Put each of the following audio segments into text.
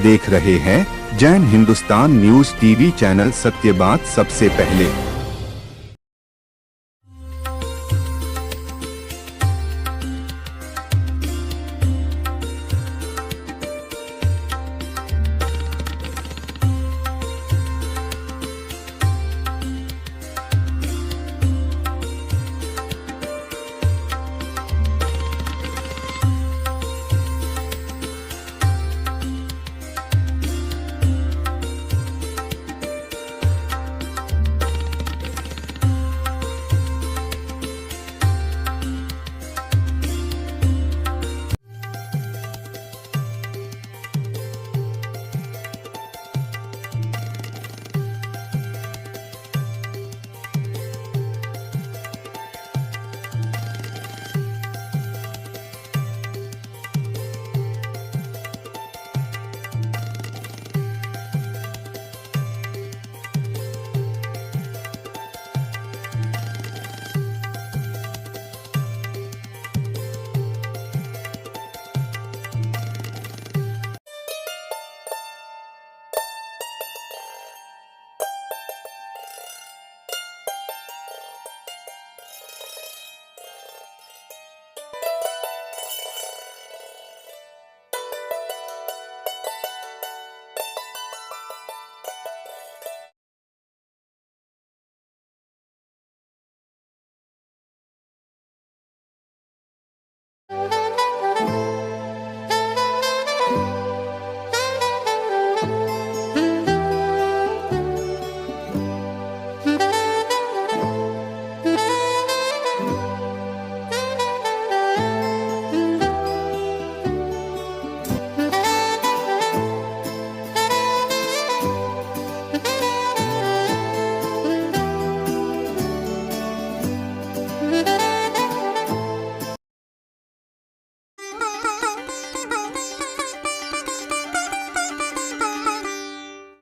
देख रहे हैं Jain Hindustan news TV channel, सत्य बात सबसे पहले।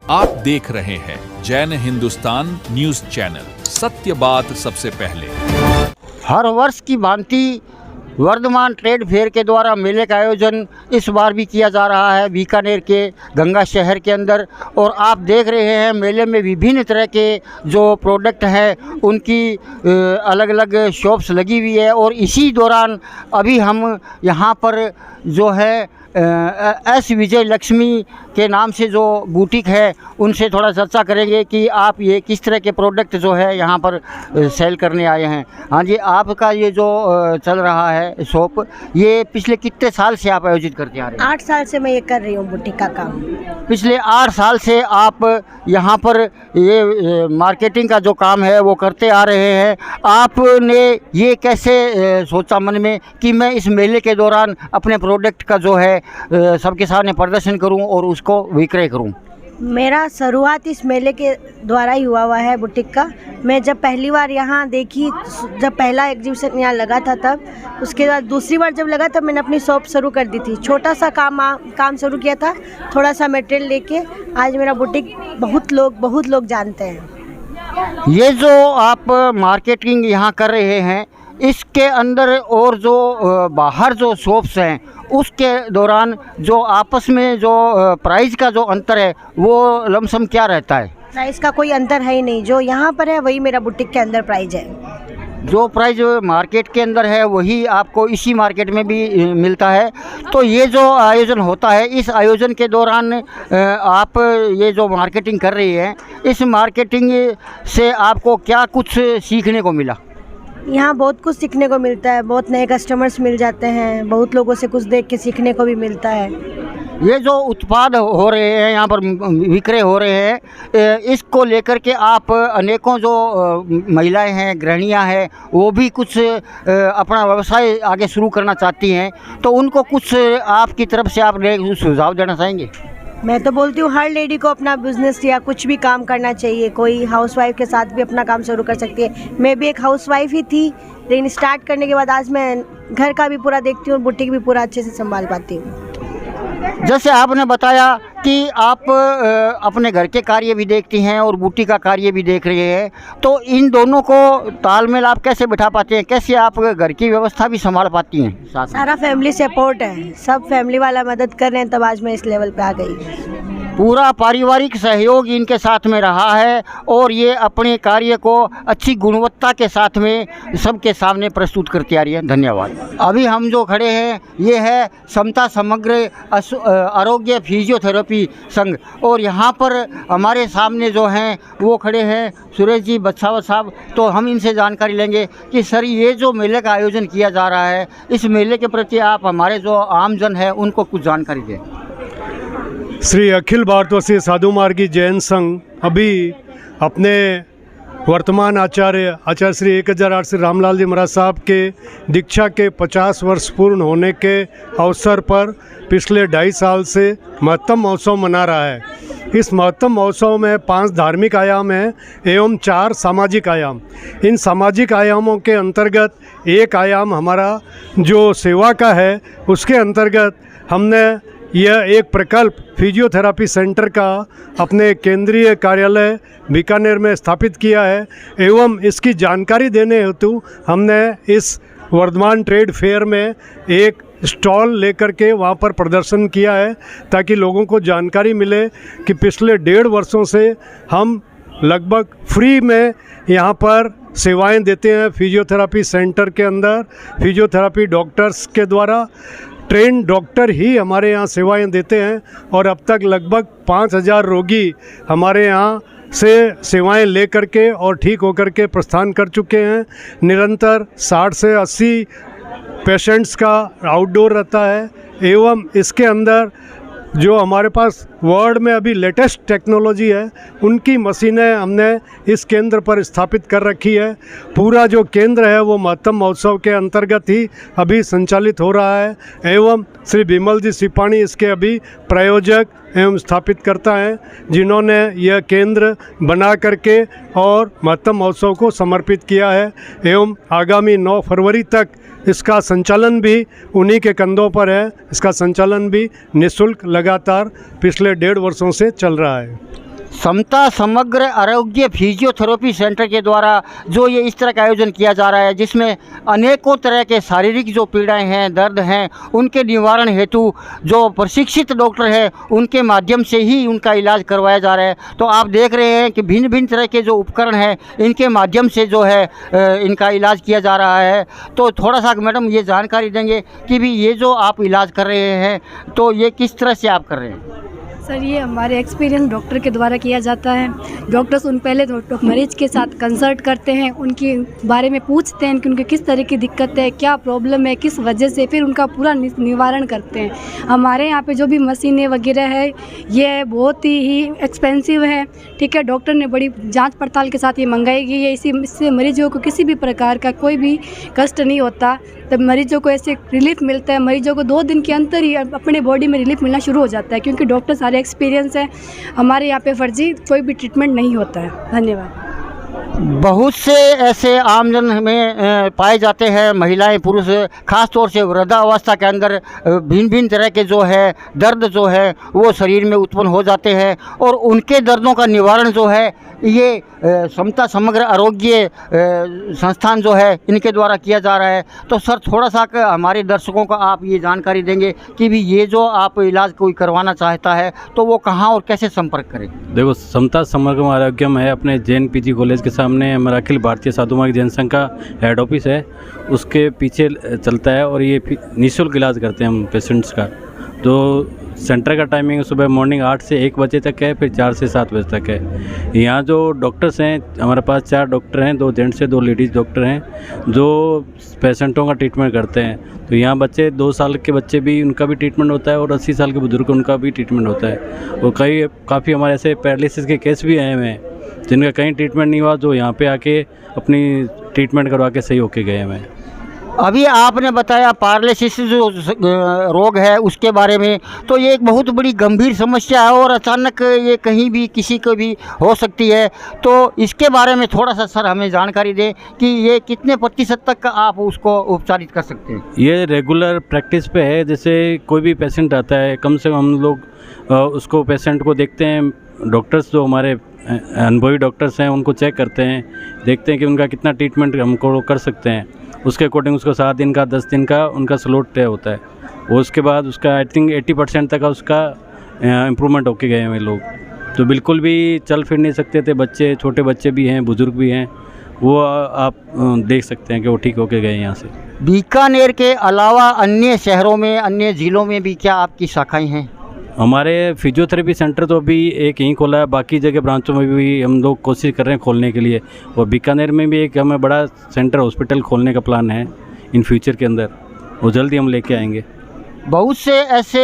आप देख रहे हैं जैन हिंदुस्तान न्यूज चैनल, सत्य बात सबसे पहले। हर वर्ष की भांति वर्धमान ट्रेड फेयर के द्वारा मेले का आयोजन इस बार भी किया जा रहा है बीकानेर के गंगा शहर के अंदर। और आप देख रहे हैं मेले में विभिन्न तरह के जो प्रोडक्ट हैं उनकी अलग अलग शॉप्स लगी हुई है। और इसी दौरान अभी हम यहाँ पर जो है एस विजय लक्ष्मी के नाम से जो बुटीक है उनसे थोड़ा चर्चा करेंगे कि आप ये किस तरह के प्रोडक्ट जो है यहाँ पर सेल करने आए हैं। हाँ जी, आपका ये जो चल रहा है शॉप, ये पिछले कितने साल से आप आयोजित करते आ रहे हैं? 8 साल से मैं ये कर रही हूँ बुटीक का काम। पिछले 8 साल से आप यहाँ पर ये मार्केटिंग का जो काम है वो करते आ रहे हैं। आपने ये कैसे सोचा मन में कि मैं इस मेले के दौरान अपने प्रोडक्ट का जो है सबके सामने प्रदर्शन करूं और उसको विक्रय करूं? मेरा शुरुआत इस मेले के द्वारा ही हुआ है बुटीक का। मैं जब पहली बार यहाँ देखी, जब पहला एग्जीबिशन यहाँ लगा था तब, उसके बाद दूसरी बार जब लगा तब मैंने अपनी शॉप शुरू कर दी थी। छोटा सा काम शुरू किया था, थोड़ा सा मटेरियल लेके। आज मेरा बुटीक बहुत लोग जानते हैं। ये जो आप मार्केटिंग यहाँ कर रहे हैं, इसके अंदर और जो बाहर जो शॉप्स हैं उसके दौरान जो आपस में जो प्राइस का जो अंतर है वो लमसम क्या रहता है? प्राइस का कोई अंतर है ही नहीं, जो यहाँ पर है वही मेरा बुटीक के अंदर प्राइस है। जो प्राइस मार्केट के अंदर है वही आपको इसी मार्केट में भी मिलता है। तो ये जो आयोजन होता है, इस आयोजन के दौरान आप ये जो मार्केटिंग कर रही हैं, इस मार्केटिंग से आपको क्या कुछ सीखने को मिला? यहाँ बहुत कुछ सीखने को मिलता है, बहुत नए कस्टमर्स मिल जाते हैं, बहुत लोगों से कुछ देख के सीखने को भी मिलता है। ये जो उत्पाद हो रहे हैं यहाँ पर विक्रय हो रहे हैं, इसको लेकर के आप अनेकों जो महिलाएं हैं, गृहिणियाँ हैं, वो भी कुछ अपना व्यवसाय आगे शुरू करना चाहती हैं, तो उनको कुछ आपकी तरफ से आप सुझाव देना चाहेंगे? मैं तो बोलती हूँ हर लेडी को अपना बिजनेस या कुछ भी काम करना चाहिए। कोई हाउसवाइफ के साथ भी अपना काम शुरू कर सकती है। मैं भी एक हाउसवाइफ ही थी, लेकिन स्टार्ट करने के बाद आज मैं घर का भी पूरा देखती हूँ और बुटीक भी पूरा अच्छे से संभाल पाती हूँ। जैसे आपने बताया कि आप अपने घर के कार्य भी देखती हैं और बूटी का कार्य भी देख रहे हैं, तो इन दोनों को तालमेल आप कैसे बिठा पाते हैं? कैसे आप घर की व्यवस्था भी संभाल पाती हैं साथ में? सारा फैमिली सपोर्ट है, सब फैमिली वाला मदद कर रहे हैं, तब आज मैं इस लेवल पे आ गई। पूरा पारिवारिक सहयोग इनके साथ में रहा है और ये अपने कार्य को अच्छी गुणवत्ता के साथ में सबके सामने प्रस्तुत करती आ रही है। धन्यवाद। अभी हम जो खड़े हैं ये है समता समग्र आरोग्य फिजियोथेरेपी संघ, और यहाँ पर हमारे सामने जो हैं वो खड़े हैं सुरेश जी बछावत साहब। तो हम इनसे जानकारी लेंगे कि सर ये जो मेले का आयोजन किया जा रहा है, इस मेले के प्रति आप हमारे जो आमजन है उनको कुछ जानकारी दें। श्री अखिल भारतवर्षीय साधु मार्गी जैन संघ अभी अपने वर्तमान आचार्य श्री 1008 श्री रामलाल जी महाराज साहब के दीक्षा के 50 वर्ष पूर्ण होने के अवसर पर पिछले 2.5 साल से महत्तम महोत्सव मना रहा है। इस महत्तम महोत्सव में 5 धार्मिक आयाम हैं एवं 4 सामाजिक आयाम। इन सामाजिक आयामों के अंतर्गत एक आयाम हमारा जो सेवा का है, उसके अंतर्गत हमने यह एक प्रकल्प फिजियोथेरापी सेंटर का अपने केंद्रीय कार्यालय बीकानेर में स्थापित किया है एवं इसकी जानकारी देने हेतु हमने इस वर्धमान ट्रेड फेयर में एक स्टॉल लेकर के वहाँ पर प्रदर्शन किया है, ताकि लोगों को जानकारी मिले कि पिछले 1.5 वर्षों से हम लगभग फ्री में यहाँ पर सेवाएं देते हैं। फिजियोथेरापी सेंटर के अंदर फिजियोथेरापी डॉक्टर्स के द्वारा ट्रेन डॉक्टर ही हमारे यहाँ सेवाएं देते हैं और अब तक लगभग 5,000 रोगी हमारे यहाँ से सेवाएं ले करके और ठीक होकर के प्रस्थान कर चुके हैं। निरंतर 60 से 80 पेशेंट्स का आउटडोर रहता है एवं इसके अंदर जो हमारे पास वर्ल्ड में अभी लेटेस्ट टेक्नोलॉजी है, उनकी मशीनें हमने इस केंद्र पर स्थापित कर रखी है। पूरा जो केंद्र है वो महत्तम महोत्सव के अंतर्गत ही अभी संचालित हो रहा है एवं श्री बिमल जी सिपाणी इसके अभी प्रायोजक एवं स्थापित करता है, जिन्होंने यह केंद्र बना करके और महत्तम महोत्सव को समर्पित किया है एवं आगामी 9 फरवरी तक इसका संचालन भी उन्हीं के कंधों पर है। इसका संचालन भी निःशुल्क लगातार पिछले 1.5 वर्षों से चल रहा है। समता समग्र आरोग्य फिजियोथेरेपी सेंटर के द्वारा जो ये इस तरह का आयोजन किया जा रहा है, जिसमें अनेकों तरह के शारीरिक जो पीड़ाएं हैं, दर्द हैं, उनके निवारण हेतु जो प्रशिक्षित डॉक्टर हैं उनके माध्यम से ही उनका इलाज करवाया जा रहा है। तो आप देख रहे हैं कि भिन्न भिन्न तरह के जो उपकरण हैं इनके माध्यम से जो है इनका इलाज किया जा रहा है। तो थोड़ा सा मैडम ये जानकारी देंगे कि भी ये जो आप इलाज कर रहे हैं तो ये किस तरह से आप कर रहे हैं? सर, ये हमारे एक्सपीरियंस डॉक्टर के द्वारा किया जाता है। डॉक्टर्स पहले मरीज के साथ कंसल्ट करते हैं, उनके बारे में पूछते हैं कि उनके किस तरह की दिक्कत है, क्या प्रॉब्लम है, किस वजह से, फिर उनका पूरा निवारण करते हैं। हमारे यहाँ पे जो भी मशीनें वगैरह है ये बहुत ही एक्सपेंसिव है, ठीक है। डॉक्टर ने बड़ी जाँच पड़ताल के साथ ये मंगाई गई है। इससे मरीजों को किसी भी प्रकार का कोई भी कष्ट नहीं होता। तब मरीजों को ऐसे रिलीफ मिलता है। मरीजों को 2 दिन के अंदर ही अपने बॉडी में रिलीफ मिलना शुरू हो जाता है, क्योंकि डॉक्टर सारे एक्सपीरियंस है। हमारे यहाँ पे फर्जी कोई भी ट्रीटमेंट नहीं होता है। धन्यवाद। बहुत से ऐसे आमजन में पाए जाते हैं, महिलाएं पुरुष, खास तौर से वृद्धावस्था के अंदर भिन्न भिन्न तरह के जो है दर्द जो है वो शरीर में उत्पन्न हो जाते हैं और उनके दर्दों का निवारण जो है ये समता समग्र आरोग्य संस्थान जो है इनके द्वारा किया जा रहा है। तो सर थोड़ा सा हमारे दर्शकों को आप ये जानकारी देंगे कि भी ये जो आप इलाज कोई करवाना चाहता है तो वो कहाँ और कैसे संपर्क करें? देखो, समता समग्र आरोग्यम है अपने जैन पीजी कॉलेज के सामने हमारा अखिल भारतीय साधु मार्ग जैन संघ का हेड ऑफिस है, उसके पीछे चलता है और ये निःशुल्क इलाज करते हैं हम पेशेंट्स का। जो सेंटर का टाइमिंग सुबह मॉर्निंग 8 से 1 बजे तक है, फिर 4 से 7 बजे तक है। यहाँ जो डॉक्टर्स हैं हमारे पास 4 डॉक्टर हैं, 2 जेंट्स से 2 लेडीज़ डॉक्टर हैं जो पेशेंटों का ट्रीटमेंट करते हैं। तो यहाँ बच्चे 2 साल के बच्चे भी उनका भी ट्रीटमेंट होता है और 80 साल के बुजुर्ग उनका भी ट्रीटमेंट होता है। और काफ़ी हमारे ऐसे पैरालिसिस के केस भी आए हुए हैं जिनका कहीं ट्रीटमेंट नहीं हुआ, जो यहाँ पे आके अपनी ट्रीटमेंट करवा के सही होके गए हैं। अभी आपने बताया पैरालिसिस जो रोग है उसके बारे में, तो ये एक बहुत बड़ी गंभीर समस्या है और अचानक ये कहीं भी किसी को भी हो सकती है। तो इसके बारे में थोड़ा सा सर हमें जानकारी दें कि ये कितने प्रतिशत तक आप उसको उपचारित कर सकते हैं। ये रेगुलर प्रैक्टिस पे है। जैसे कोई भी पेशेंट आता है, कम से कम हम लोग उसको पेशेंट को देखते हैं, डॉक्टर्स जो हमारे अनुभवी डॉक्टर्स हैं उनको चेक करते हैं, देखते हैं कि उनका कितना ट्रीटमेंट हमको कर सकते हैं। उसके अकॉर्डिंग उसको 7 दिन का 10 दिन का उनका स्लॉट तय होता है और उसके बाद उसका आई थिंक 80% तक का उसका इम्प्रूवमेंट होके गए हैं लोग। तो बिल्कुल भी चल फिर नहीं सकते थे, बच्चे, छोटे बच्चे भी हैं, बुज़ुर्ग भी हैं, वो आप देख सकते हैं कि वो ठीक होके गए यहाँ से। बीकानेर के अलावा अन्य शहरों में, अन्य ज़िलों में भी क्या आपकी शाखाएं हैं? हमारे फिजियोथेरेपी सेंटर तो अभी एक यहीं खोला है, बाकी जगह ब्रांचों में भी हम लोग कोशिश कर रहे हैं खोलने के लिए। और बीकानेर में भी एक हमें बड़ा सेंटर हॉस्पिटल खोलने का प्लान है इन फ्यूचर के अंदर, वो जल्दी हम लेके आएंगे। बहुत से ऐसे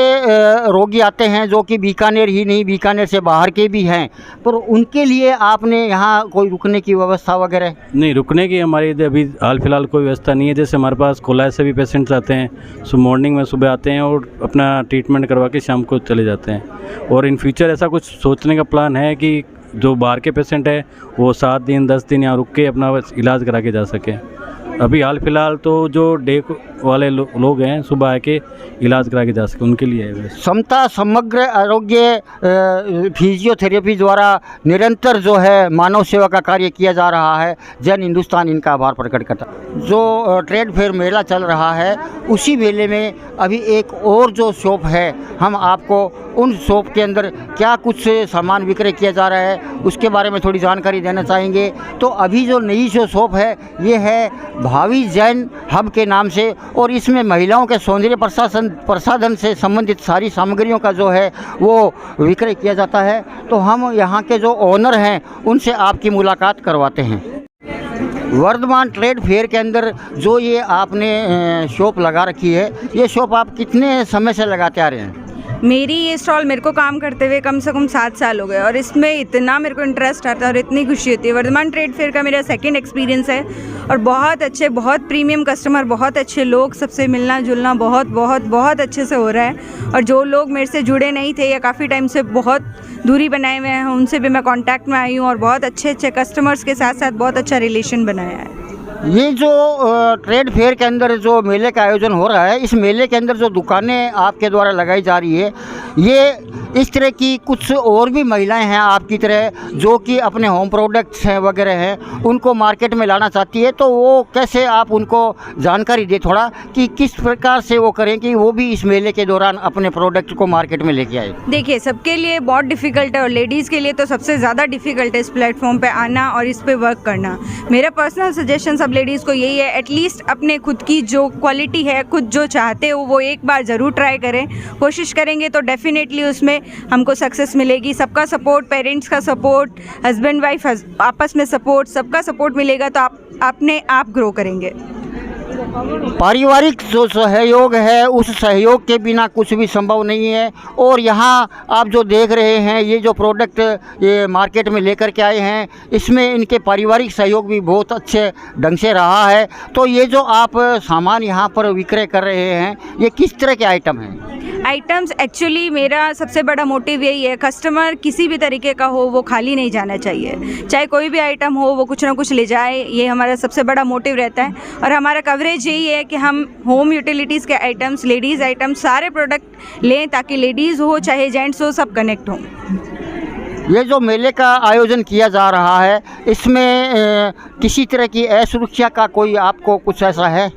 रोगी आते हैं जो कि बीकानेर ही नहीं, बीकानेर से बाहर के भी हैं, पर उनके लिए आपने यहाँ कोई रुकने की व्यवस्था वगैरह? नहीं, रुकने की हमारी अभी हाल फिलहाल कोई व्यवस्था नहीं है। जैसे हमारे पास कोलाय से भी पेशेंट्स आते हैं, सो मॉर्निंग में सुबह आते हैं और अपना ट्रीटमेंट करवा के शाम को चले जाते हैं। और इन फ्यूचर ऐसा कुछ सोचने का प्लान है कि जो बाहर के पेशेंट है वो 7 दिन 10 दिन यहाँ रुक के अपना इलाज करा के जा सकें। अभी हाल फिलहाल तो जो डे वाले लोग हैं सुबह आके इलाज करा के जा सके उनके लिए है। समता समग्र आरोग्य फिजियोथेरेपी द्वारा निरंतर जो है मानव सेवा का कार्य किया जा रहा है। जैन हिंदुस्तान इनका आभार प्रकट करता है। जो ट्रेड फेयर मेला चल रहा है उसी मेले में अभी एक और जो शॉप है, हम आपको उन शॉप के अंदर क्या कुछ सामान विक्रय किया जा रहा है उसके बारे में थोड़ी जानकारी देना चाहेंगे। तो अभी जो नई जो शॉप है ये है भावी जैन हब के नाम से, और इसमें महिलाओं के सौंदर्य प्रसाधन से संबंधित सारी सामग्रियों का जो है वो विक्रय किया जाता है। तो हम यहाँ के जो ओनर हैं उनसे आपकी मुलाकात करवाते हैं। वर्धमान ट्रेड फेयर के अंदर जो ये आपने शॉप लगा रखी है, ये शॉप आप कितने समय से लगाते आ रहे हैं? मेरी ये स्टॉल मेरे को काम करते हुए कम से कम 7 साल हो गए और इसमें इतना मेरे को इंटरेस्ट आता है और इतनी खुशी होती है। वर्धमान ट्रेड फेयर का मेरा 2nd एक्सपीरियंस है और बहुत अच्छे, बहुत प्रीमियम कस्टमर, बहुत अच्छे लोग, सबसे मिलना जुलना बहुत बहुत बहुत अच्छे से हो रहा है। और जो लोग मेरे से जुड़े नहीं थे या काफ़ी टाइम से बहुत दूरी बनाए हुए हैं उनसे भी मैं कांटेक्ट में आई हूँ और बहुत अच्छे अच्छे कस्टमर्स के साथ साथ बहुत अच्छा रिलेशन बनाया है। ये जो ट्रेड फेयर के अंदर जो मेले का आयोजन हो रहा है, इस मेले के अंदर जो दुकानें आपके द्वारा लगाई जा रही है, ये इस तरह की कुछ और भी महिलाएं हैं आपकी तरह जो कि अपने होम प्रोडक्ट्स हैं वगैरह हैं उनको मार्केट में लाना चाहती है, तो वो कैसे आप उनको जानकारी दें थोड़ा कि किस प्रकार से वो करें कि वो भी इस मेले के दौरान अपने प्रोडक्ट को मार्केट में लेके आए? देखिए, सबके लिए बहुत डिफ़िकल्ट है और लेडीज़ के लिए तो सबसे ज़्यादा डिफ़िकल्ट है इस प्लेटफॉर्म पे आना और इस पे वर्क करना। मेरा पर्सनल सजेशन सब लेडीज़ को यही है, एटलीस्ट अपने खुद की जो क्वालिटी है, खुद जो चाहते हो वो एक बार ज़रूर ट्राई करें। कोशिश करेंगे तो डेफिनेटली उसमें हमको सक्सेस मिलेगी। सबका सपोर्ट, पेरेंट्स का सपोर्ट, हस्बैंड वाइफ आपस में सपोर्ट, सबका सपोर्ट मिलेगा तो आप अपने आप ग्रो करेंगे। पारिवारिक जो सहयोग है उस सहयोग के बिना कुछ भी संभव नहीं है। और यहाँ आप जो देख रहे हैं ये जो प्रोडक्ट ये मार्केट में लेकर के आए हैं, इसमें इनके पारिवारिक सहयोग भी बहुत अच्छे ढंग से रहा है। तो ये जो आप सामान यहाँ पर विक्रय कर रहे हैं, ये किस तरह के आइटम हैं? आइटम्स एक्चुअली मेरा सबसे बड़ा मोटिव यही है, कस्टमर किसी भी तरीके का हो वो खाली नहीं जाना चाहिए। चाहे कोई भी आइटम हो वो कुछ ना कुछ ले जाए, ये हमारा सबसे बड़ा मोटिव रहता है। और हमारा कवरेज यही है कि हम होम यूटिलिटीज़ के आइटम्स, लेडीज़ आइटम्स, सारे प्रोडक्ट लें ताकि लेडीज़ हो चाहे जेंट्स हो सब कनेक्ट हों। ये जो मेले का आयोजन किया जा रहा है इसमें किसी तरह की असुरक्षा का कोई आपको कुछ ऐसा है?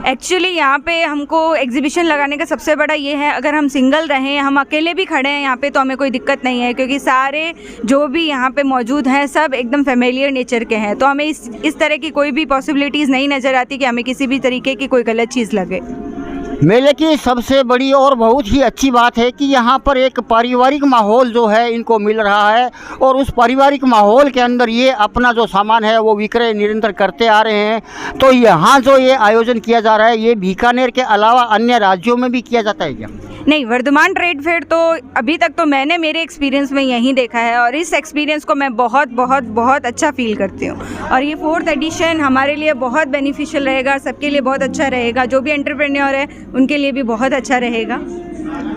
एक्चुअली यहाँ पे हमको एग्जीबिशन लगाने का सबसे बड़ा ये है, अगर हम सिंगल रहें, हम अकेले भी खड़े हैं यहाँ पे तो हमें कोई दिक्कत नहीं है क्योंकि सारे जो भी यहाँ पे मौजूद हैं सब एकदम फेमिलियर नेचर के हैं। तो हमें इस तरह की कोई भी पॉसिबिलिटीज़ नहीं नज़र आती कि हमें किसी भी तरीके की कोई गलत चीज़ लगे। मेले की सबसे बड़ी और बहुत ही अच्छी बात है कि यहाँ पर एक पारिवारिक माहौल जो है इनको मिल रहा है और उस पारिवारिक माहौल के अंदर ये अपना जो सामान है वो विक्रय निरंतर करते आ रहे हैं। तो यहाँ जो ये आयोजन किया जा रहा है ये बीकानेर के अलावा अन्य राज्यों में भी किया जाता है क्या? नहीं, वर्धमान ट्रेड फेयर तो अभी तक तो मैंने मेरे एक्सपीरियंस में यहीं देखा है और इस एक्सपीरियंस को मैं बहुत बहुत बहुत अच्छा फील करती हूँ। और ये 4th एडिशन हमारे लिए बहुत बेनिफिशियल रहेगा, सबके लिए बहुत अच्छा रहेगा, जो भी एंटरप्रेन्योर है उनके लिए भी बहुत अच्छा रहेगा।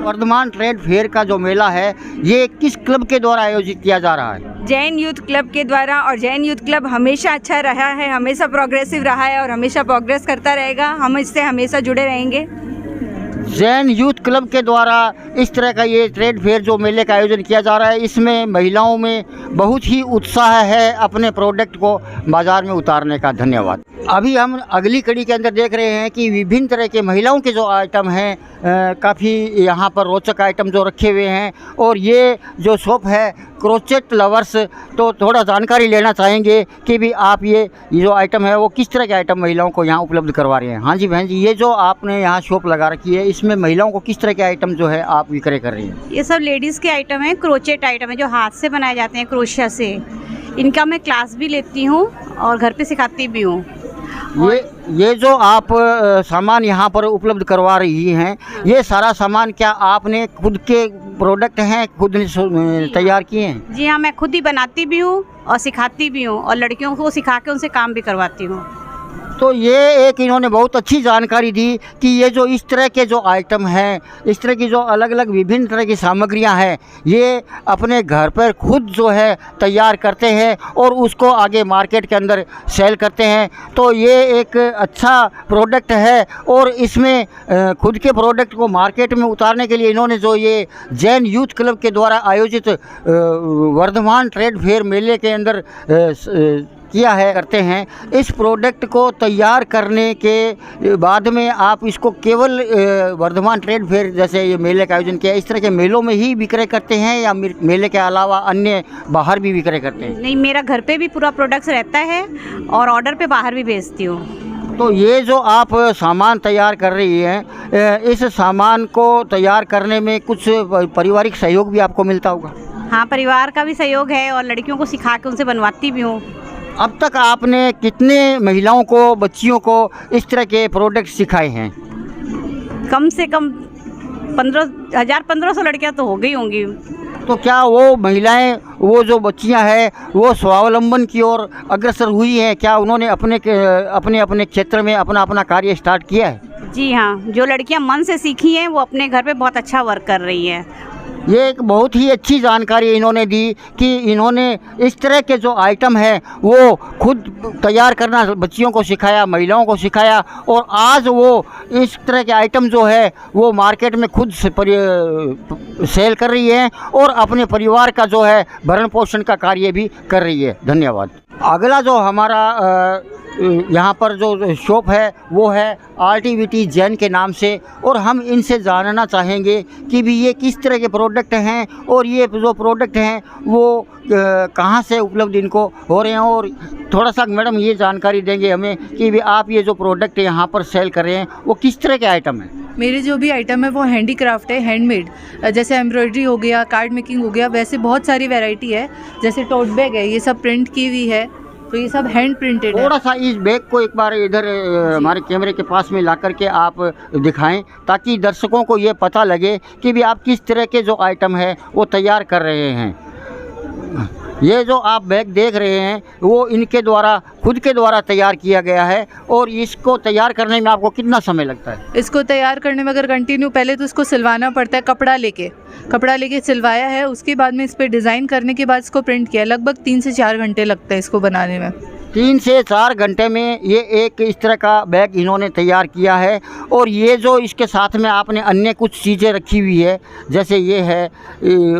वर्धमान ट्रेड फेयर का जो मेला है ये किस क्लब के द्वारा आयोजित किया जा रहा है? जैन यूथ क्लब के द्वारा, और जैन यूथ क्लब हमेशा अच्छा रहा है, हमेशा प्रोग्रेसिव रहा है और हमेशा प्रोग्रेस करता रहेगा। हम इससे हमेशा जुड़े रहेंगे। जैन यूथ क्लब के द्वारा इस तरह का ये ट्रेड फेयर जो मेले का आयोजन किया जा रहा है, इसमें महिलाओं में बहुत ही उत्साह है अपने प्रोडक्ट को बाज़ार में उतारने का। धन्यवाद। अभी हम अगली कड़ी के अंदर देख रहे हैं कि विभिन्न तरह के महिलाओं के जो आइटम हैं, काफ़ी यहाँ पर रोचक आइटम जो रखे हुए हैं। और ये जो शॉप है क्रोचेट लवर्स, तो थोड़ा जानकारी लेना चाहेंगे कि भी आप ये जो आइटम है वो किस तरह के आइटम महिलाओं को यहाँ उपलब्ध करवा रहे हैं। हाँ जी बहन जी, ये जो आपने यहाँ शॉप लगा रखी है इसमें महिलाओं को किस तरह के आइटम जो है आप विक्रय कर रही हैं? ये सब लेडीज़ के आइटम है, क्रोचेट आइटम है जो हाथ से बनाए जाते हैं, क्रोशिया से। इनका मैं क्लास भी लेती हूँ और घर पे सिखाती भी हूँ। ये जो आप सामान यहाँ पर उपलब्ध करवा रही हैं, ये सारा सामान क्या आपने खुद के प्रोडक्ट हैं, खुद ने तैयार किए हैं? जी हाँ, मैं खुद ही बनाती भी हूँ और सिखाती भी हूँ और लड़कियों को सिखा के उनसे काम भी करवाती हूँ। तो ये एक इन्होंने बहुत अच्छी जानकारी दी कि ये जो इस तरह के जो आइटम हैं, इस तरह की जो अलग अलग विभिन्न तरह की सामग्रियां हैं, ये अपने घर पर खुद जो है तैयार करते हैं और उसको आगे मार्केट के अंदर सेल करते हैं। तो ये एक अच्छा प्रोडक्ट है और इसमें खुद के प्रोडक्ट को मार्केट में उतारने के लिए इन्होंने जो ये जैन यूथ क्लब के द्वारा आयोजित वर्धमान ट्रेड फेयर मेले के अंदर किया है करते हैं। इस प्रोडक्ट को तैयार करने के बाद में आप इसको केवल वर्धमान ट्रेड फेयर जैसे ये मेले का आयोजन किया, इस तरह के मेलों में ही विक्रय करते हैं या मेले के अलावा अन्य बाहर भी विक्रय करते हैं? नहीं, मेरा घर पे भी पूरा प्रोडक्ट्स रहता है और ऑर्डर पे बाहर भी भेजती हूँ। तो ये जो आप सामान तैयार कर रही हैं, इस सामान को तैयार करने में कुछ पारिवारिक सहयोग भी आपको मिलता होगा? हाँ, परिवार का भी सहयोग है और लड़कियों को सिखा के उनसे बनवाती भी हूँ। अब तक आपने कितने महिलाओं को, बच्चियों को इस तरह के प्रोडक्ट सिखाए हैं? कम से कम 1500 लड़कियां तो हो गई होंगी। तो क्या वो महिलाएं, वो जो बच्चियां हैं, वो स्वावलंबन की ओर अग्रसर हुई हैं? क्या उन्होंने अपने अपने क्षेत्र में अपना अपना कार्य स्टार्ट किया है? जी हाँ, जो लड़कियां मन से सीखी हैं वो अपने घर पे बहुत अच्छा वर्क कर रही हैं। ये एक बहुत ही अच्छी जानकारी इन्होंने दी कि इन्होंने इस तरह के जो आइटम है वो खुद तैयार करना बच्चियों को सिखाया, महिलाओं को सिखाया और आज वो इस तरह के आइटम जो है वो मार्केट में खुद सेल कर रही है और अपने परिवार का जो है भरण पोषण का कार्य भी कर रही है। धन्यवाद। अगला जो हमारा यहाँ पर जो शॉप है वो है आर्टिविटी जैन के नाम से, और हम इनसे जानना चाहेंगे कि भी ये किस तरह के प्रोडक्ट हैं और ये जो प्रोडक्ट हैं वो कहाँ से उपलब्ध इनको हो रहे हैं। और थोड़ा सा मैडम ये जानकारी देंगे हमें कि भी आप ये जो प्रोडक्ट यहाँ पर सेल कर रहे हैं वो किस तरह के आइटम हैं? मेरे जो भी आइटम है वो हैंडीक्राफ्ट है, हैंडमेड। जैसे एम्ब्रॉयडरी हो गया, कार्ड मेकिंग हो गया, वैसे बहुत सारी वैरायटी है। जैसे टोट बैग है, ये सब प्रिंट की हुई है, तो ये सब हैंड प्रिंटेड है। थोड़ा सा इस बैग को एक बार इधर हमारे कैमरे के पास में ला करके आप दिखाएं ताकि दर्शकों को ये पता लगे कि भी आप किस तरह के जो आइटम है वो तैयार कर रहे हैं। ये जो आप बैग देख रहे हैं वो इनके द्वारा, खुद के द्वारा तैयार किया गया है। और इसको तैयार करने में आपको कितना समय लगता है? इसको तैयार करने में अगर कंटिन्यू, पहले तो इसको सिलवाना पड़ता है, कपड़ा लेके सिलवाया है, उसके बाद में इस पर डिज़ाइन करने के बाद इसको प्रिंट किया। लगभग 3 से 4 घंटे लगता है इसको बनाने में। 3 से 4 घंटे में ये एक इस तरह का बैग इन्होंने तैयार किया है। और ये जो इसके साथ में आपने अन्य कुछ चीज़ें रखी हुई है, जैसे ये है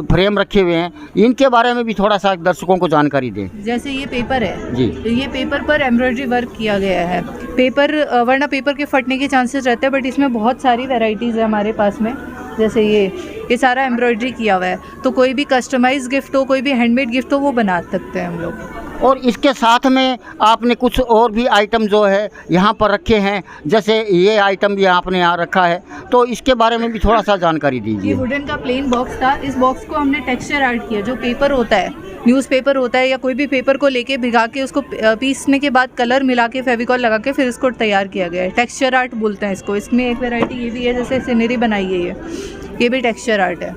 फ्रेम रखे हुए हैं, इनके बारे में भी थोड़ा सा दर्शकों को जानकारी दें। जैसे ये पेपर है जी, ये पेपर पर एम्ब्रॉयडरी वर्क किया गया है। पेपर, वरना पेपर के फटने के चांसेस रहते हैं, बट इसमें बहुत सारी वेराइटीज़ है हमारे पास में। जैसे ये सारा एम्ब्रॉयडरी किया हुआ है, तो कोई भी कस्टमाइज गिफ्ट हो, कोई भी हैंडमेड गिफ्ट हो, वो बना सकते हैं हम लोग। और इसके साथ में आपने कुछ और भी आइटम जो है यहाँ पर रखे हैं, जैसे ये आइटम भी आपने यहाँ रखा है, तो इसके बारे में भी थोड़ा सा जानकारी दीजिए। ये वुडन का प्लेन बॉक्स था, इस बॉक्स को हमने टेक्सचर आर्ट किया। जो पेपर होता है, न्यूज़पेपर होता है या कोई भी पेपर को लेके भिगा के उसको पीसने के बाद कलर मिला के फेविकॉल लगा के फिर इसको तैयार किया गया है। टेक्सचर आर्ट बोलते हैं इसको। इसमें एक वैरायटी ये भी है, जैसे सीनरी बनाई है ये। ये भी टेक्सचर आर्ट है।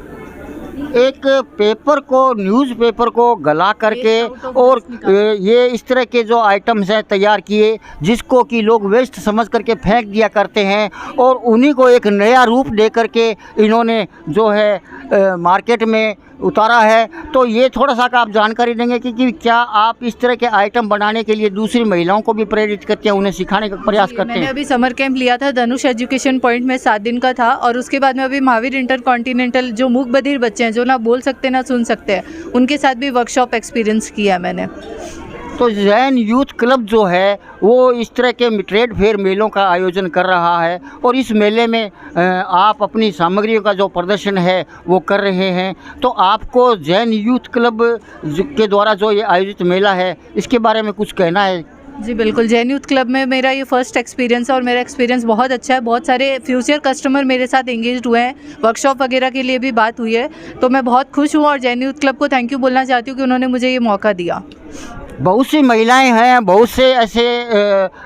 एक पेपर को, न्यूज़पेपर को गला करके और ये इस तरह के जो आइटम्स हैं तैयार किए, जिसको कि लोग वेस्ट समझ करके फेंक दिया करते हैं, और उन्हीं को एक नया रूप दे करके इन्होंने जो है मार्केट में उतारा है। तो ये थोड़ा सा आप जानकारी देंगे कि क्या आप इस तरह के आइटम बनाने के लिए दूसरी महिलाओं को भी प्रेरित करते हैं, उन्हें सिखाने का प्रयास करते हैं? मैंने अभी समर कैंप लिया था धनुष एजुकेशन पॉइंट में, 7 दिन का था, और उसके बाद में अभी महावीर इंटरकॉन्टिनेंटल जो मूक बधिर बच्चे हैं, जो ना बोल सकते ना सुन सकते हैं, उनके साथ भी वर्कशॉप एक्सपीरियंस किया मैंने। तो जैन यूथ क्लब जो है वो इस तरह के ट्रेड फेयर मेलों का आयोजन कर रहा है, और इस मेले में आप अपनी सामग्रियों का जो प्रदर्शन है वो कर रहे हैं। तो आपको जैन यूथ क्लब के द्वारा जो ये आयोजित मेला है, इसके बारे में कुछ कहना है? जी बिल्कुल, जैन यूथ क्लब में मेरा ये फर्स्ट एक्सपीरियंस है और मेरा एक्सपीरियंस बहुत अच्छा है। बहुत सारे फ्यूचर कस्टमर मेरे साथ एंगेज्ड हुए हैं, वर्कशॉप वगैरह के लिए भी बात हुई है, तो मैं बहुत खुश हूँ और जैन यूथ क्लब को थैंक यू बोलना चाहती हूँ कि उन्होंने मुझे ये मौका दिया। बहुत सी महिलाएं हैं, बहुत से ऐसे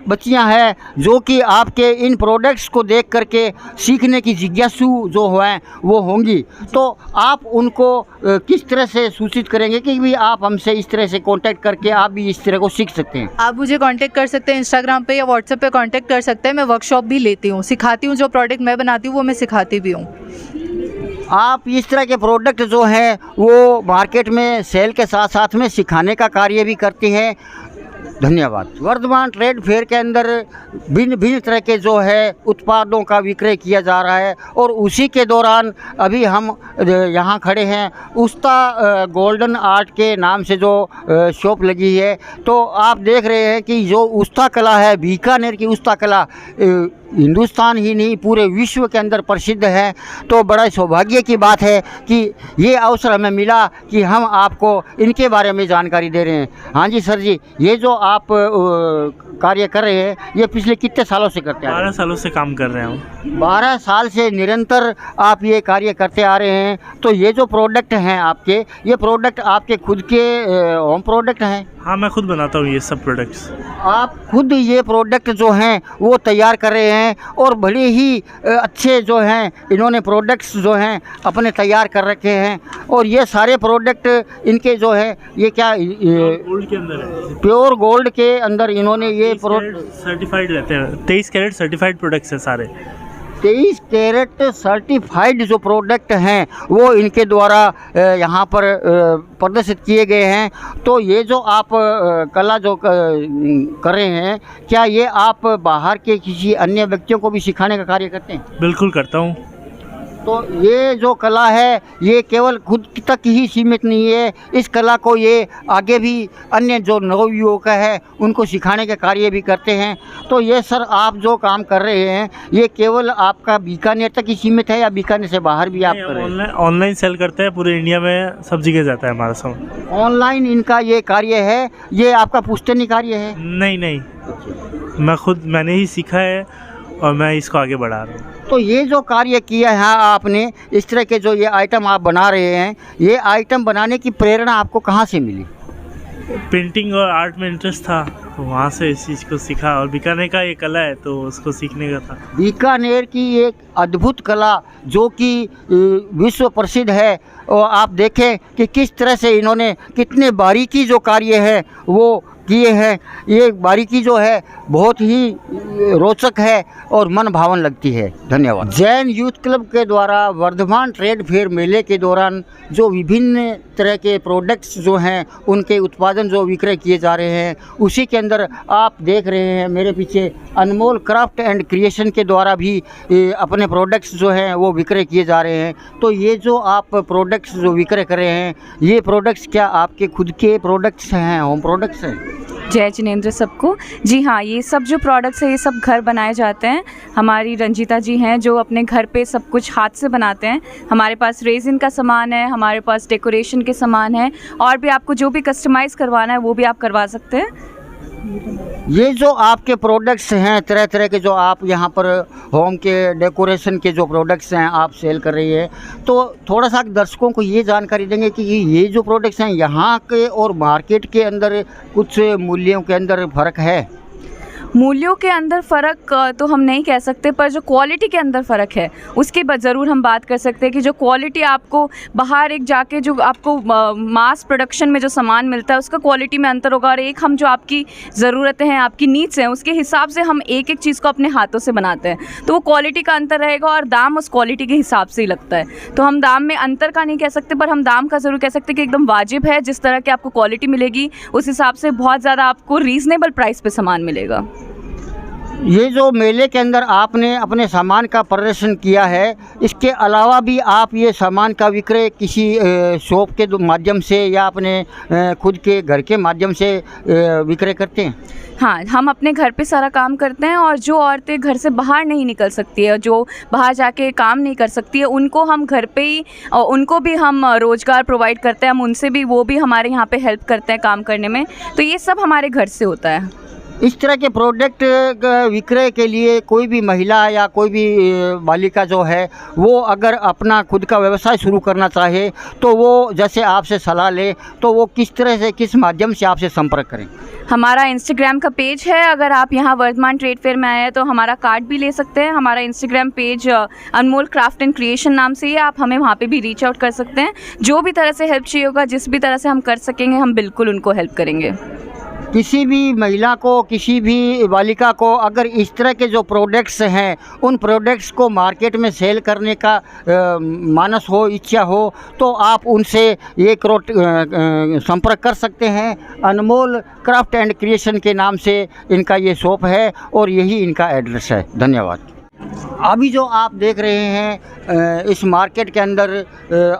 बच्चियां हैं जो कि आपके इन प्रोडक्ट्स को देख करके सीखने की जिज्ञासु जो हैं वो होंगी। तो आप उनको किस तरह से सूचित करेंगे कि भी आप हमसे इस तरह से कांटेक्ट करके आप भी इस तरह को सीख सकते हैं? आप मुझे कांटेक्ट कर सकते हैं इंस्टाग्राम पे या व्हाट्सएप पे कांटेक्ट कर सकते हैं। मैं वर्कशॉप भी लेती हूँ, सिखाती हूँ, जो प्रोडक्ट मैं बनाती हूँ वो मैं सिखाती भी हूँ। आप इस तरह के प्रोडक्ट जो हैं वो मार्केट में सेल के साथ साथ में सिखाने का कार्य भी करती हैं। धन्यवाद। वर्धमान ट्रेड फेयर के अंदर भिन्न भिन्न तरह के जो है उत्पादों का विक्रय किया जा रहा है, और उसी के दौरान अभी हम यहाँ खड़े हैं उस्ता गोल्डन आर्ट के नाम से जो शॉप लगी है। तो आप देख रहे हैं कि जो उस्ता कला है, बीकानेर की उस्ता कला हिंदुस्तान ही नहीं पूरे विश्व के अंदर प्रसिद्ध है। तो बड़ा सौभाग्य की बात है कि ये अवसर हमें मिला कि हम आपको इनके बारे में जानकारी दे रहे हैं। हाँ जी सर जी, ये जो आप कार्य कर रहे हैं ये पिछले कितने सालों से करते हैं? 12 सालों से काम कर रहे हैं। 12 साल से निरंतर आप ये कार्य करते आ रहे हैं। तो ये जो प्रोडक्ट हैं आपके, ये प्रोडक्ट आपके खुद के होम प्रोडक्ट हैं? हाँ, मैं खुद बनाता हूँ ये सब प्रोडक्ट्स। आप खुद ये प्रोडक्ट जो हैं वो तैयार कर रहे हैं, और बड़े ही अच्छे जो हैं इन्होंने प्रोडक्ट्स जो हैं अपने तैयार कर रखे हैं। और ये सारे प्रोडक्ट इनके जो है ये क्या गोल्ड के अंदर है, प्योर गोल्ड के अंदर इन्होंने ये सर्टिफाइड रहते हैं। 23 कैरेट सर्टिफाइड प्रोडक्ट्स हैं सारे। 23 कैरेट सर्टिफाइड जो प्रोडक्ट हैं वो इनके द्वारा यहाँ पर प्रदर्शित किए गए हैं। तो ये जो आप कला जो कर रहे हैं, क्या ये आप बाहर के किसी अन्य व्यक्तियों को भी सिखाने का कार्य करते हैं? बिल्कुल करता हूँ। तो ये जो कला है ये केवल खुद तक ही सीमित नहीं है, इस कला को ये आगे भी अन्य जो नवयुवक है उनको सिखाने के कार्य भी करते हैं। तो ये सर आप जो काम कर रहे हैं ये केवल आपका बीकानेर तक ही सीमित है या बीकानेर से बाहर भी आप कर रहे हैं? ऑनलाइन सेल करते हैं, पूरे इंडिया में सब जगह जाता है हमारा सामान। ऑनलाइन इनका ये कार्य है, ये आपका पुश्तैनी कार्य है? नहीं, मैंने ही सीखा है और मैं इसको आगे बढ़ा रहा हूँ। तो ये जो कार्य किया है आपने, इस तरह के जो ये आइटम आप बना रहे हैं, ये आइटम बनाने की प्रेरणा आपको कहाँ से मिली? पेंटिंग और आर्ट में इंटरेस्ट था तो वहाँ से इस चीज़ को सीखा, और बीकानेर का ये कला है तो उसको सीखने का था। बीकानेर की एक अद्भुत कला जो कि विश्व प्रसिद्ध है, और आप देखें कि किस तरह से इन्होंने कितने बारीकी जो कार्य है वो किए हैं। ये बारीकी जो है बहुत ही रोचक है और मन भावन लगती है। धन्यवाद। जैन यूथ क्लब के द्वारा वर्धमान ट्रेड फेयर मेले के दौरान जो विभिन्न तरह के प्रोडक्ट्स जो हैं उनके उत्पादन जो विक्रय किए जा रहे हैं, उसी के अंदर आप देख रहे हैं मेरे पीछे अनमोल क्राफ्ट एंड क्रिएशन के द्वारा भी अपने प्रोडक्ट्स जो हैं वो विक्रय किए जा रहे हैं। तो ये जो आप प्रोडक्ट्स जो विक्रय कर रहे हैं, ये प्रोडक्ट्स क्या आपके खुद के प्रोडक्ट्स हैं, होम प्रोडक्ट्स हैं? जय जिनेंद्र सबको। जी हाँ, ये सब जो प्रोडक्ट्स हैं ये सब घर बनाए जाते हैं। हमारी रंजीता जी हैं जो अपने घर पे सब कुछ हाथ से बनाते हैं। हमारे पास रेजिन का सामान है, हमारे पास डेकोरेशन के सामान है, और भी आपको जो भी कस्टमाइज़ करवाना है वो भी आप करवा सकते हैं। ये जो आपके प्रोडक्ट्स हैं तरह तरह के, जो आप यहाँ पर होम के डेकोरेशन के जो प्रोडक्ट्स हैं आप सेल कर रही है, तो थोड़ा सा दर्शकों को ये जानकारी देंगे कि ये जो प्रोडक्ट्स हैं यहाँ के और मार्केट के अंदर कुछ मूल्यों के अंदर फ़र्क है? मूल्यों के अंदर फ़र्क तो हम नहीं कह सकते, पर जो क्वालिटी के अंदर फ़र्क है उसकी ज़रूर हम बात कर सकते हैं कि जो क्वालिटी आपको बाहर एक जाके जो आपको मास प्रोडक्शन में जो सामान मिलता है उसका क्वालिटी में अंतर होगा, और एक हम जो आपकी ज़रूरतें हैं, आपकी नीड्स हैं, उसके हिसाब से हम एक एक चीज़ को अपने हाथों से बनाते हैं, तो वो क्वालिटी का अंतर रहेगा और दाम उस क्वालिटी के हिसाब से ही लगता है। तो हम दाम में अंतर का नहीं कह सकते, पर हम दाम का ज़रूर कह सकते हैं कि एकदम वाजिब है। जिस तरह की आपको क्वालिटी मिलेगी उस हिसाब से बहुत ज़्यादा आपको रीज़नेबल प्राइस पे सामान मिलेगा। ये जो मेले के अंदर आपने अपने सामान का प्रदर्शन किया है, इसके अलावा भी आप ये सामान का विक्रय किसी शॉप के माध्यम से या अपने खुद के घर के माध्यम से विक्रय करते हैं? हाँ, हम अपने घर पे सारा काम करते हैं, और जो औरतें घर से बाहर नहीं निकल सकती है, जो बाहर जाके काम नहीं कर सकती है, उनको हम घर पे ही उनको भी हम रोज़गार प्रोवाइड करते हैं। हम उनसे भी, वो भी हमारे यहाँ पे हेल्प करते हैं काम करने में, तो ये सब हमारे घर से होता है। इस तरह के प्रोडक्ट विक्रय के लिए कोई भी महिला या कोई भी बालिका जो है वो अगर अपना खुद का व्यवसाय शुरू करना चाहे तो वो जैसे आपसे सलाह ले तो वो किस तरह से, किस माध्यम से आपसे संपर्क करें? हमारा इंस्टाग्राम का पेज है, अगर आप यहाँ वर्धमान ट्रेड फेयर में आए हैं तो हमारा कार्ड भी ले सकते हैं। हमारा Instagram page Anmol craft and creation नाम से ही है, आप हमें वहाँ पे भी रीच आउट कर सकते हैं। जो भी तरह से हेल्प चाहिए होगा, जिस भी तरह से हम कर सकेंगे, हम बिल्कुल उनको हेल्प करेंगे। किसी भी महिला को, किसी भी बालिका को अगर इस तरह के जो प्रोडक्ट्स हैं उन प्रोडक्ट्स को मार्केट में सेल करने का मानस हो, इच्छा हो, तो आप उनसे ये संपर्क कर सकते हैं। अनमोल क्राफ्ट एंड क्रिएशन के नाम से इनका ये शॉप है और यही इनका एड्रेस है। धन्यवाद। अभी जो आप देख रहे हैं इस मार्केट के अंदर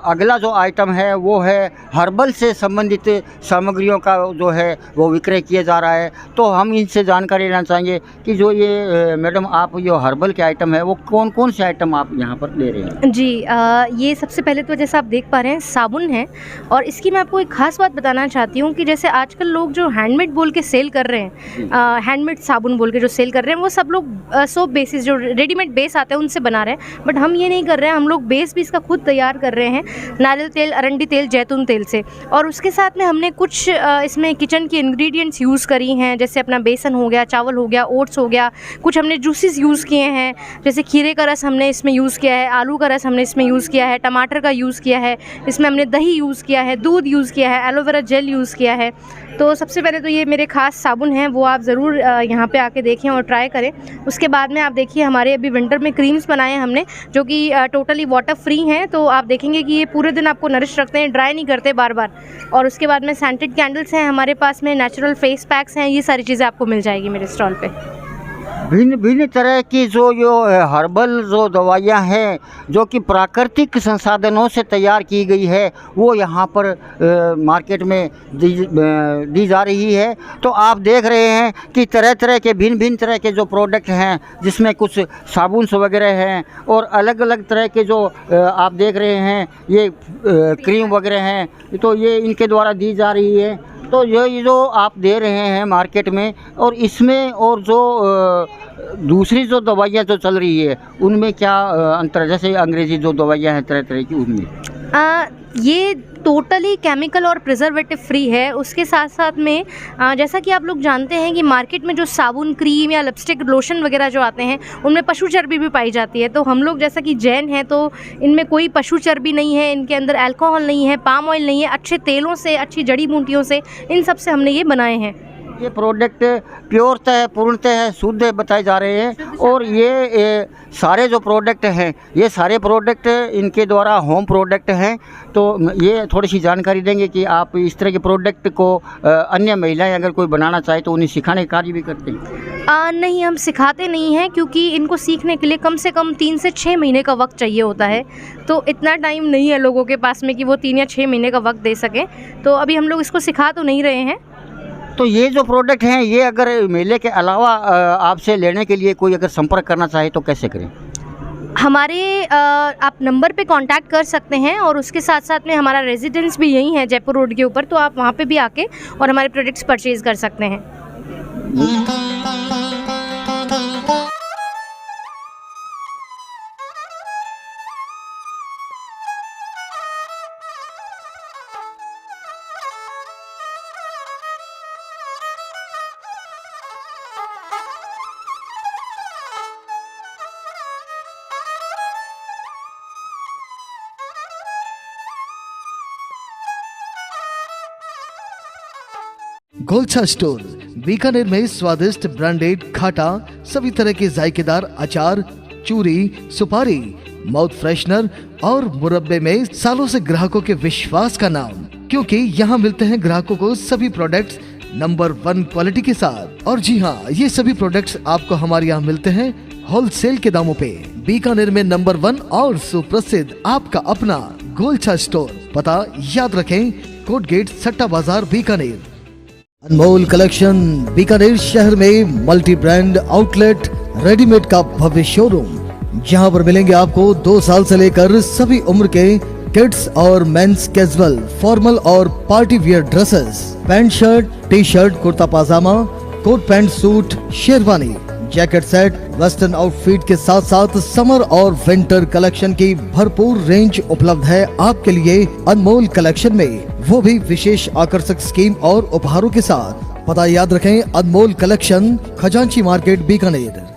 अगला जो आइटम है वो है हर्बल से संबंधित सामग्रियों का जो है वो विक्रय किया जा रहा है। तो हम इनसे जानकारी लेना चाहेंगे कि जो ये मैडम आप जो हर्बल के आइटम है वो कौन कौन से आइटम आप यहाँ पर ले रहे हैं? जी, ये सबसे पहले तो जैसे आप देख पा रहे हैं साबुन है, और इसकी मैं आपको एक ख़ास बात बताना चाहती हूँ कि जैसे आजकल लोग जो हैंडमेड बोल के सेल कर रहे हैं, हैंडमेड साबुन बोल के जो सेल कर रहे हैं, वो सब लोग सोप बेसिस जो रेडीमेड बेस आते हैं उनसे बना रहे हैं, बट हम ये नहीं कर रहे हैं। हम लोग बेस भी इसका खुद तैयार कर रहे हैं नारियल तेल, अरंडी तेल, जैतून तेल से, और उसके साथ में हमने कुछ इसमें किचन की इंग्रेडिएंट्स यूज़ करी हैं, जैसे अपना बेसन हो गया, चावल हो गया, ओट्स हो गया, कुछ हमने जूसेस यूज़ किए हैं, जैसे खीरे का रस हमने इसमें यूज़ किया है, आलू का रस हमने इसमें यूज़ किया है, टमाटर का यूज़ किया है, इसमें हमने दही यूज़ किया है, दूध यूज़ किया है, एलोवेरा जेल यूज़ किया है। तो सबसे पहले तो ये मेरे ख़ास साबुन हैं, वो आप ज़रूर यहाँ पे आके देखें और ट्राई करें। उसके बाद में आप देखिए हमारे अभी विंटर में क्रीम्स बनाए हैं हमने, जो कि टोटली वाटर फ्री हैं, तो आप देखेंगे कि ये पूरे दिन आपको नरिश रखते हैं, ड्राई नहीं करते बार बार। और उसके बाद में सेंटेड कैंडल्स हैं हमारे पास में, नेचुरल फेस पैक्स हैं, ये सारी चीज़ें आपको मिल जाएगी मेरे स्टॉल पे। भिन्न भिन्न तरह की जो हर्बल जो दवाइयाँ हैं जो कि प्राकृतिक संसाधनों से तैयार की गई है वो यहाँ पर मार्केट में दी जा रही है। तो आप देख रहे हैं कि तरह तरह के भिन्न भिन्न तरह के जो प्रोडक्ट हैं, जिसमें कुछ साबुन वगैरह हैं और अलग अलग तरह के जो आप देख रहे हैं ये क्रीम वगैरह हैं, तो ये इनके द्वारा दी जा रही है। तो ये जो आप दे रहे हैं मार्केट में, और इसमें और जो दूसरी जो दवाइयाँ जो चल रही है उनमें क्या अंतर है? जैसे अंग्रेज़ी जो दवाइयाँ हैं तरह तरह की, उनमें ये टोटली केमिकल और प्रिजर्वेटिव फ्री है। उसके साथ साथ में जैसा कि आप लोग जानते हैं कि मार्केट में जो साबुन, क्रीम या लिपस्टिक, लोशन वगैरह जो आते हैं उनमें पशु चर्बी भी पाई जाती है। तो हम लोग जैसा कि जैन हैं तो इनमें कोई पशु चर्बी नहीं है, इनके अंदर अल्कोहल नहीं है, पाम ऑयल नहीं है, अच्छे तेलों से, अच्छी जड़ी बूटियों से, इन सब से हमने ये बनाए हैं। ये प्रोडक्ट प्योरतः, पूर्णतः शुद्ध बताए जा रहे हैं। और ये सारे जो प्रोडक्ट हैं, ये सारे प्रोडक्ट इनके द्वारा होम प्रोडक्ट हैं। तो ये थोड़ी सी जानकारी देंगे कि आप इस तरह के प्रोडक्ट को अन्य महिलाएं अगर कोई बनाना चाहे तो उन्हें सिखाने का कार्य भी करते हैं? नहीं, हम सिखाते नहीं हैं, क्योंकि इनको सीखने के लिए कम से कम 3 से 6 महीने का वक्त चाहिए होता है। तो इतना टाइम नहीं है लोगों के पास में कि वो 3 या 6 महीने का वक्त दे सकें, तो अभी हम लोग इसको सिखा तो नहीं रहे हैं। तो ये जो प्रोडक्ट हैं, ये अगर मेले के अलावा आपसे लेने के लिए कोई अगर संपर्क करना चाहे तो कैसे करें? हमारे आप नंबर पे कांटेक्ट कर सकते हैं, और उसके साथ साथ में हमारा रेजिडेंस भी यहीं है जयपुर रोड के ऊपर, तो आप वहाँ पे भी आके और हमारे प्रोडक्ट्स परचेज़ कर सकते हैं। गोलछा स्टोर बीकानेर में स्वादिष्ट ब्रांडेड खाटा सभी तरह के जायकेदार अचार, चूरी, सुपारी, माउथ फ्रेशनर और मुरब्बे में सालों से ग्राहकों के विश्वास का नाम, क्योंकि यहाँ मिलते हैं ग्राहकों को सभी प्रोडक्ट्स नंबर 1 क्वालिटी के साथ। और जी हाँ, ये सभी प्रोडक्ट्स आपको हमारे यहाँ मिलते हैं होलसेल के दामों पे। बीकानेर में नंबर 1 और सुप्रसिद्ध आपका अपना गोलछा स्टोर, पता याद रखें, कोट गेट, सट्टा बाजार, बीकानेर। अनमोल कलेक्शन बीकानेर शहर में मल्टी ब्रांड आउटलेट रेडीमेड का भव्य शोरूम, जहां पर मिलेंगे आपको 2 साल से लेकर सभी उम्र के किड्स और मेंस कैजुअल, फॉर्मल और party wear dresses, pant shirt, T shirt, kurta pajama, coat pant suit, sherwani, jacket set, western outfit के साथ साथ समर और विंटर कलेक्शन की भरपूर रेंज उपलब्ध है आपके लिए अनमोल कलेक्शन में, वो भी विशेष आकर्षक स्कीम और उपहारों के साथ। पता याद रखें, अनमोल कलेक्शन, खजांची मार्केट, बीकानेर।